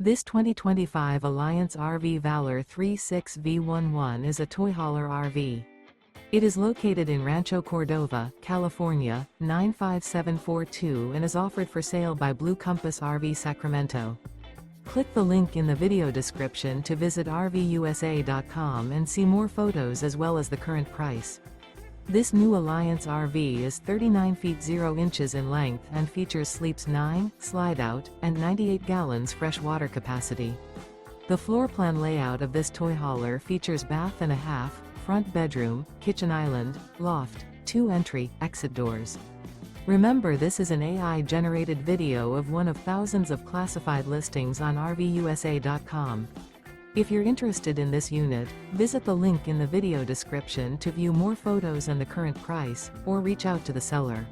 This 2025 Alliance RV Valor 36V11 is a toy hauler RV. It is located in Rancho Cordova, California, 95742 and is offered for sale by Blue Compass RV Sacramento. Click the link in the video description to visit RVUSA.com and see more photos as well as the current price. This new Alliance RV is 39 feet 0 inches in length and features sleeps 9, slide-out, and 98 gallons fresh water capacity. The floor plan layout of this toy hauler features bath and a half, front bedroom, kitchen island, loft, 2 entry, exit doors. Remember, this is an AI-generated video of one of thousands of classified listings on RVUSA.com. If you're interested in this unit, visit the link in the video description to view more photos and the current price, or reach out to the seller.